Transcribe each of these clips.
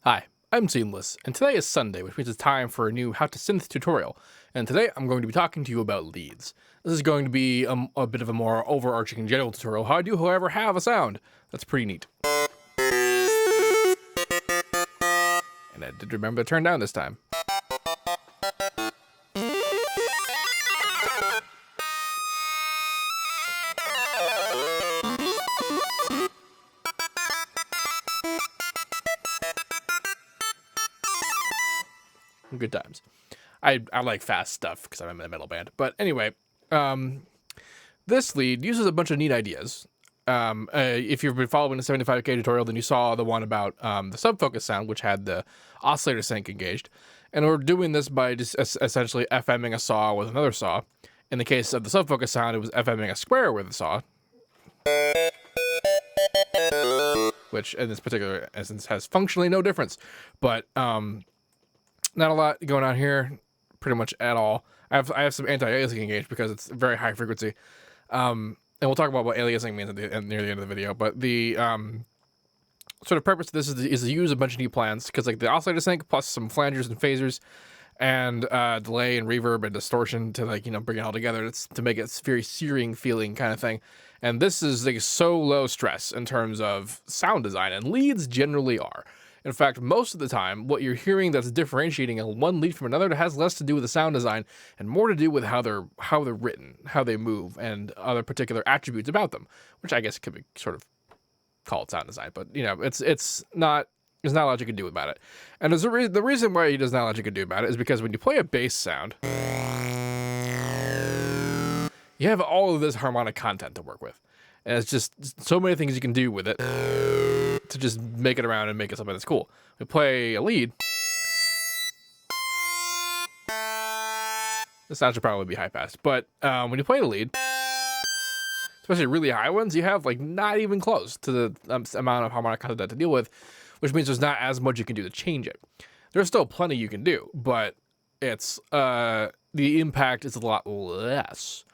Hi, I'm Seamless, and today is Sunday, which means it's time for a new How to Synth tutorial. And today I'm going to be talking to you about leads. This is going to be a bit of a more overarching and general tutorial, how I do, however, have a sound. That's pretty neat. And I did remember to turn down this time. Good times. I like fast stuff because I'm in a metal band. But anyway, this lead uses a bunch of neat ideas. If you've been following the 75K tutorial, then you saw the one about the subfocus sound, which had the oscillator sync engaged. And we're doing this by just essentially FMing a saw with another saw. In the case of the subfocus sound, it was FMing a square with a saw, which in this particular instance has functionally no difference. But not a lot going on here, pretty much at all. I have some anti-aliasing engaged because it's very high frequency. And we'll talk about what aliasing means near the end of the video. But the sort of purpose of this is to use a bunch of new plans, because like the oscillator sync plus some flangers and phasers and delay and reverb and distortion to bring it all together. It's to make it very searing feeling kind of thing. And this is like so low stress in terms of sound design, and leads generally are. In fact, most of the time, what you're hearing that's differentiating one lead from another has less to do with the sound design and more to do with how they're written, how they move, and other particular attributes about them, which I guess could be sort of called sound design. But it's not. There's not a lot you can do about it. And the reason why there's not a lot you can do about it is because when you play a bass sound, you have all of this harmonic content to work with, and it's just so many things you can do with it to just make it around and make it something that's cool. We play a lead. The sound should probably be high pass, but when you play the lead, especially really high ones, you have like not even close to the amount of harmonic content to deal with, which means there's not as much you can do to change it. There's still plenty you can do, but it's the impact is a lot less.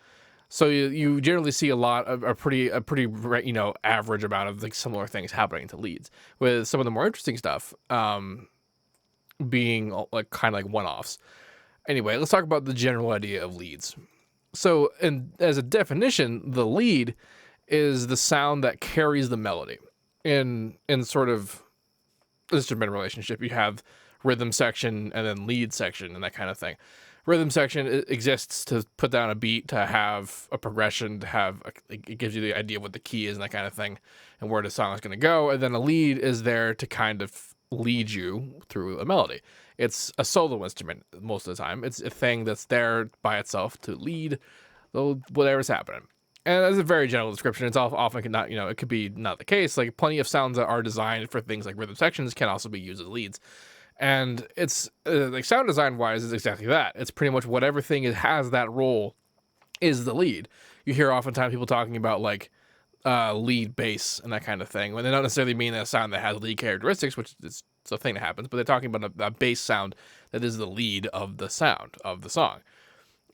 So you generally see a lot of a pretty average amount of like similar things happening to leads, with some of the more interesting stuff being like kind of like one-offs. Anyway, let's talk about the general idea of leads. So, as a definition, the lead is the sound that carries the melody. In sort of instrument relationship, you have rhythm section and then lead section and that kind of thing. Rhythm section exists to put down a beat, to have a progression, to have it gives you the idea of what the key is and that kind of thing, and where the song is going to go. And then a lead is there to kind of lead you through a melody. It's a solo instrument most of the time. It's a thing that's there by itself to lead whatever's happening. And that's a very general description. It's often not, it could be not the case. Like plenty of sounds that are designed for things like rhythm sections can also be used as leads. And it's like sound design wise is exactly that. It's pretty much whatever thing has that role is the lead. You hear oftentimes people talking about like lead bass and that kind of thing, when they don't necessarily mean a sound that has lead characteristics, which is a thing that happens, but they're talking about a bass sound that is the lead of the sound of the song.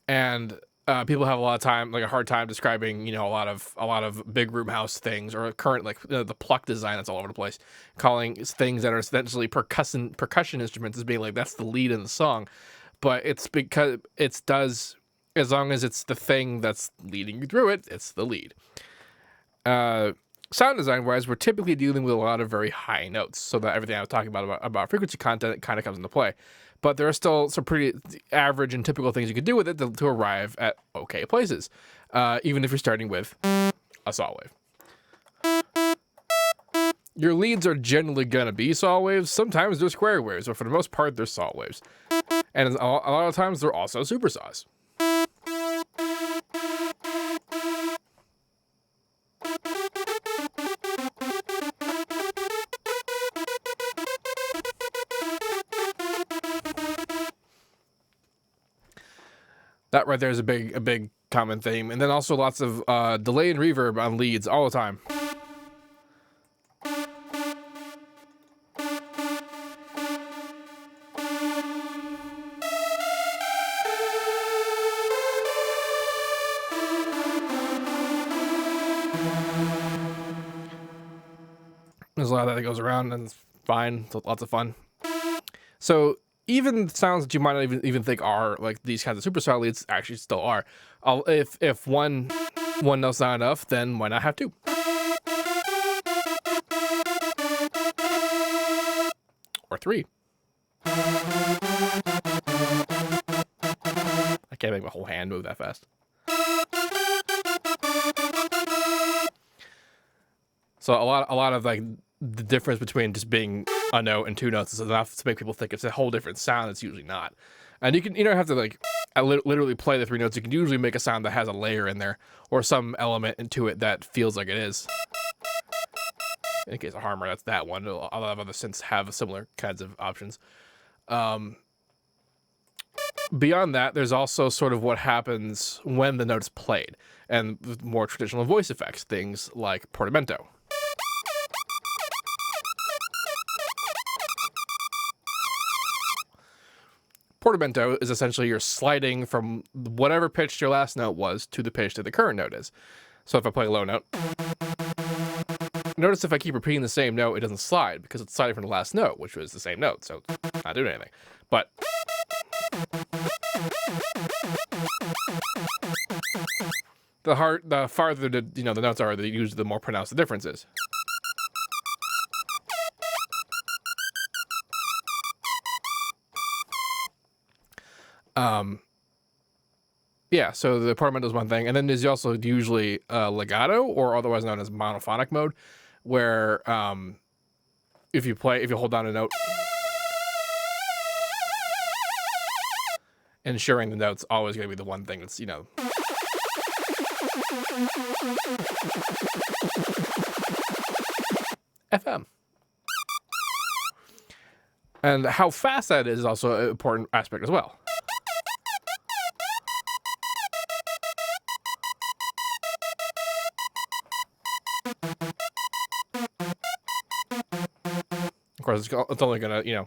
And people have a hard time describing, a lot of big room house things or current the pluck design that's all over the place, calling things that are essentially percussion instruments as being like that's the lead in the song, but it's because it does, as long as it's the thing that's leading you through it, it's the lead. Sound design wise, we're typically dealing with a lot of very high notes, so that everything I was talking about frequency content kind of comes into play. But there are still some pretty average and typical things you can do with it to arrive at okay places, even if you're starting with a saw wave. Your leads are generally going to be saw waves. Sometimes they're square waves, but for the most part, they're saw waves. And a lot of times, they're also super saws. That right there is a big common theme. And then also lots of delay and reverb on leads all the time. There's a lot of that goes around, and it's fine. It's lots of fun. So even sounds that you might not even think are like these kinds of superstar leads actually still are. If one note's not enough, then why not have two? Or three. I can't make my whole hand move that fast. So a lot of like the difference between just being a note and two notes is enough to make people think it's a whole different sound. It's usually not. And you don't have to like literally play the three notes. You can usually make a sound that has a layer in there or some element into it that feels like it is. In case of Harmer, that's that one. A lot of other synths have similar kinds of options. Beyond that, there's also sort of what happens when the note's played, and more traditional voice effects, things like portamento. Portamento is essentially you're sliding from whatever pitch your last note was to the pitch that the current note is. So if I play a low note, notice if I keep repeating the same note, it doesn't slide because it's sliding from the last note, which was the same note, so it's not doing anything. But the farther the notes are, the more pronounced the difference is. Yeah, so the portamento is one thing, and then there's also usually legato, or otherwise known as monophonic mode, where if you hold down a note, ensuring the note's always going to be the one thing that's FM. And how fast that is also an important aspect as well. Of course, it's only gonna, and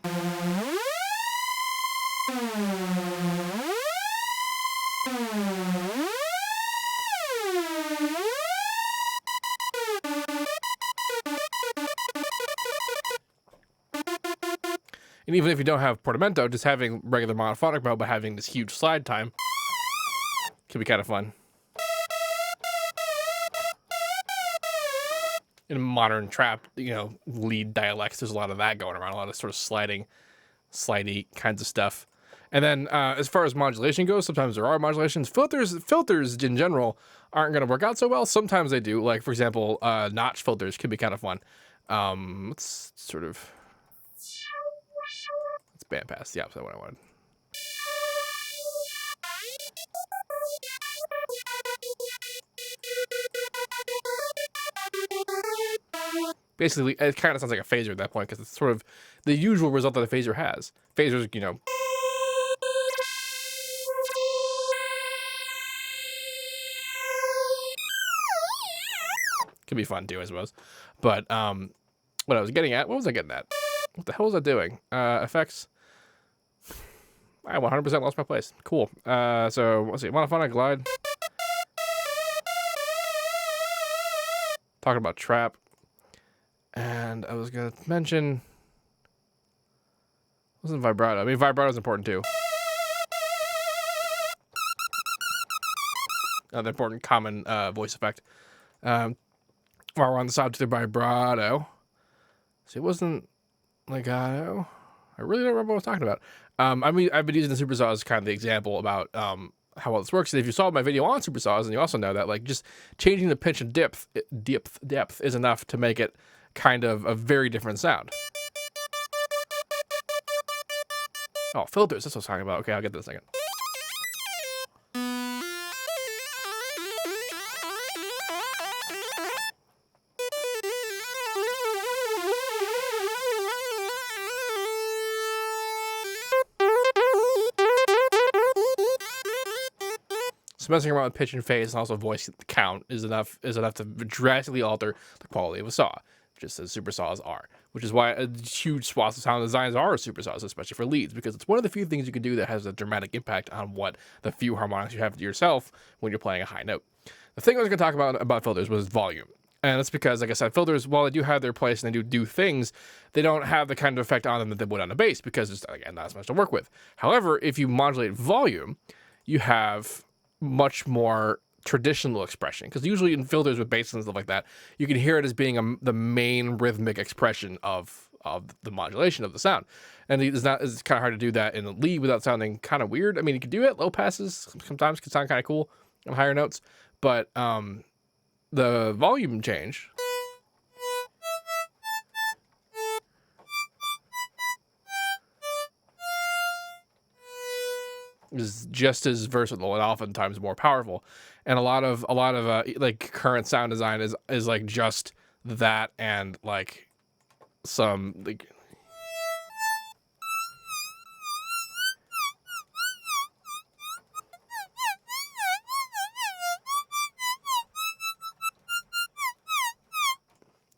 even if you don't have portamento, just having regular monophonic mode but having this huge slide time can be kind of fun. In modern trap, lead dialects, there's a lot of that going around, a lot of sort of slidey kinds of stuff. And then as far as modulation goes, sometimes there are modulations. Filters in general aren't going to work out so well. Sometimes they do. Like, for example, notch filters can be kind of fun. Let's bandpass the opposite of what I wanted. Basically, it kind of sounds like a phaser at that point because it's sort of the usual result that a phaser has. Phasers, can be fun too, I suppose. But what I was getting at, what the hell was I doing? Effects. I 100% lost my place. Cool. So let's see, monophonic glide. Talking about trap. And I was gonna mention, wasn't vibrato. I mean, vibrato is important too. Another important common voice effect. While we're on the subject of vibrato, see, it wasn't legato. I really don't remember what I was talking about. I mean, I've been using the supersaw as kind of the example about how well this works. And if you saw my video on supersaws, and you also know that like just changing the pitch and depth is enough to make it kind of a very different sound. Oh, filters, that's what I was talking about. Okay, I'll get that in a second. So messing around with pitch and phase and also voice count is enough to drastically alter the quality of a saw, just as supersaws are. Which is why a huge swath of sound designs are supersaws, especially for leads, because it's one of the few things you can do that has a dramatic impact on what the few harmonics you have to yourself when you're playing a high note. The thing I was going to talk about filters was volume. And that's because, like I said, filters, while they do have their place and they do things, they don't have the kind of effect on them that they would on a bass because there's, again, not as much to work with. However, if you modulate volume, you have much more traditional expression, because usually in filters with bass and stuff like that, you can hear it as being the main rhythmic expression of the modulation of the sound. And it's kind of hard to do that in a lead without sounding kind of weird. I mean, you can do it. Low passes sometimes can sound kind of cool on higher notes, but the volume change is just as versatile and oftentimes more powerful. And a lot of like current sound design is like just that, and like some like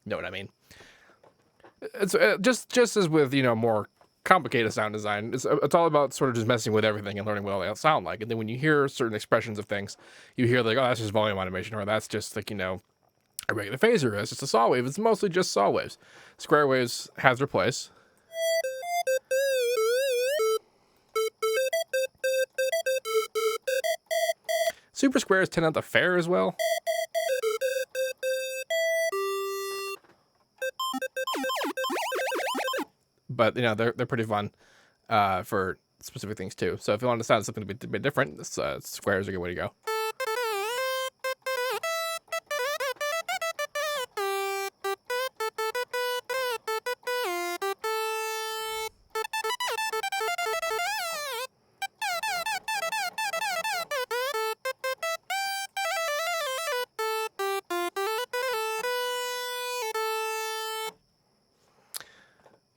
know what I mean? It's just as with, more complicated sound design. It's all about sort of just messing with everything and learning what all they sound like. And then when you hear certain expressions of things, you hear like, oh, that's just volume automation, or that's just like, a regular phaser, it's just a saw wave. It's mostly just saw waves. Square waves has their place. Super squares tend not to fare as well. But they're pretty fun for specific things too. So if you want to sound something a bit different, squares are a good way to go.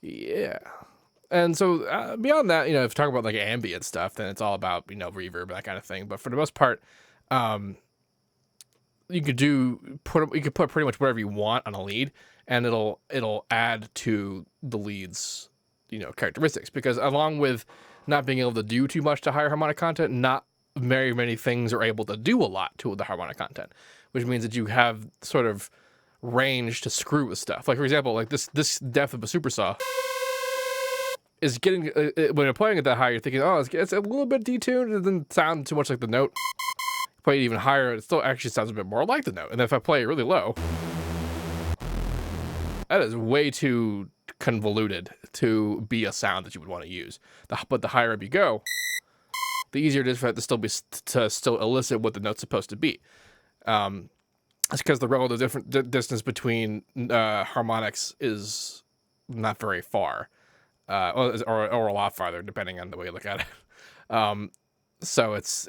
Yeah. And so beyond that, if you talk about like ambient stuff, then it's all about, reverb, that kind of thing. But for the most part, you could put pretty much whatever you want on a lead, and it'll add to the lead's, characteristics, because along with not being able to do too much to higher harmonic content, not very many things are able to do a lot to the harmonic content, which means that you have sort of range to screw with stuff. Like, for example, like this depth of a super saw is getting, when you're playing it that high, you're thinking, oh, it's a little bit detuned, it doesn't sound too much like the note. Play it even higher, it still actually sounds a bit more like the note. And if I play it really low, that is way too convoluted to be a sound that you would want to use. But the higher up you go, the easier it is for it to still elicit what the note's supposed to be. It's because the relative distance between harmonics is not very far, or a lot farther, depending on the way you look at it. So it's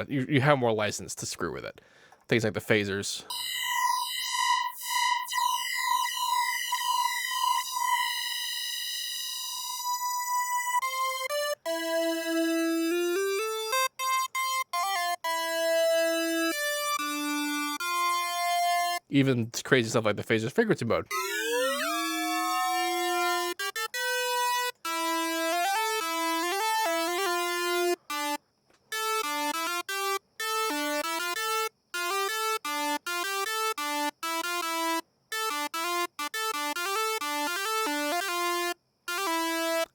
you have more license to screw with it. Things like the phasers. Even crazy stuff like the phasers frequency mode.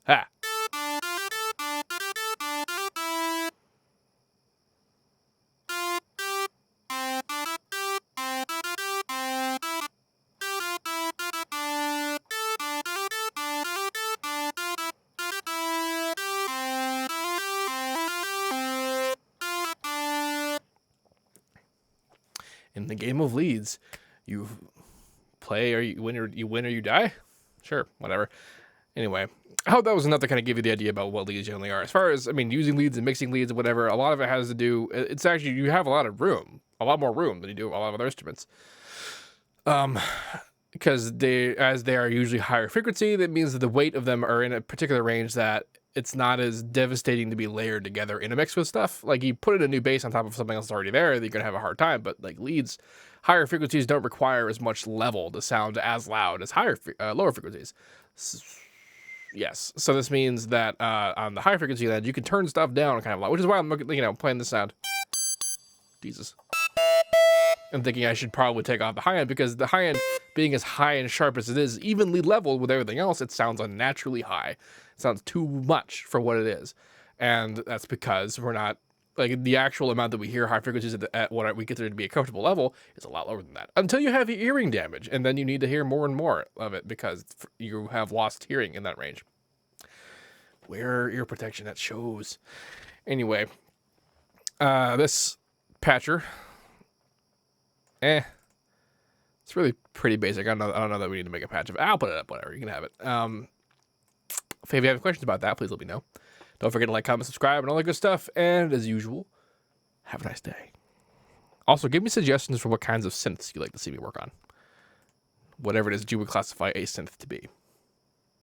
Ha. In the game of leads, you play or you win or you die. Sure, whatever. Anyway, I hope that was enough to kind of give you the idea about what leads generally are. As far as, using leads and mixing leads and whatever, a lot of it has to do, it's actually, you have a lot more room than you do a lot of other instruments. Because as they are usually higher frequency, that means that the weight of them are in a particular range that it's not as devastating to be layered together in a mix with stuff. Like, you put in a new bass on top of something else that's already there, you're going to have a hard time. But like leads, higher frequencies don't require as much level to sound as loud as lower frequencies. Yes. So this means that on the high frequency land, you can turn stuff down kind of loud, which is why I'm playing this sound. Jesus. and thinking I should probably take off the high end, because the high end, being as high and sharp as it is, evenly leveled with everything else, it sounds unnaturally high. It sounds too much for what it is. And that's because we're not, like, the actual amount that we hear high frequencies at what we consider to be a comfortable level is a lot lower than that. Until you have hearing damage, and then you need to hear more and more of it because you have lost hearing in that range. Wear ear protection, that shows. Anyway, this patcher, it's really pretty basic. I don't know that we need to make a patch of it. I'll put it up, whatever, you can have it. If you have any questions about that, please let me know. Don't forget to like, comment, subscribe, and all that good stuff. And as usual, have a nice day. Also, give me suggestions for what kinds of synths you'd like to see me work on. Whatever it is that you would classify a synth to be.